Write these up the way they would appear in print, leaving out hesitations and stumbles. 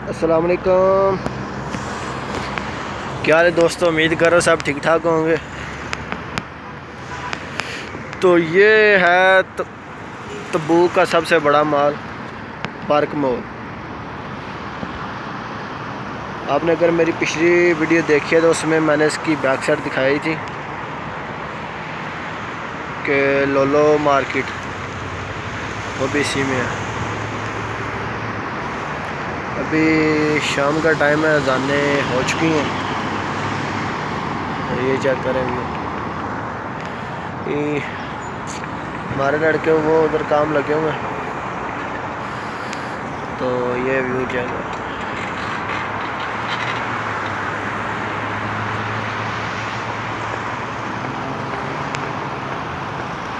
अस्सलाम वालेकुम। क्या हाल है दोस्तों, उम्मीद करो सब ठीक ठाक होंगे। तो ये है तबूक का सबसे बड़ा मॉल, पार्क मॉल। आपने अगर मेरी पिछली वीडियो देखी है तो उसमें मैंने इसकी बैक साइड दिखाई थी कि लोलो मार्केट, वो भी इसी में है। अभी शाम का टाइम है, अज़ानें हो चुकी हैं। ये चेक करेंगे, हमारे लड़के वो उधर काम लगे हुए हैं, तो ये व्यू चेक करते हैं।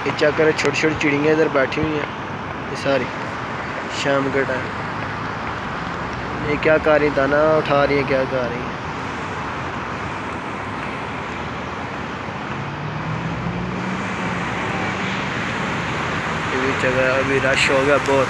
ये चेक करें, छोटी छोटी चिड़ियाँ इधर बैठी हुई हैं, ये सारी शाम के टाइम। ये क्या कर रही, दाना उठा रही है, क्या कर रही है। ये भी जगह अभी रश हो गया बहुत।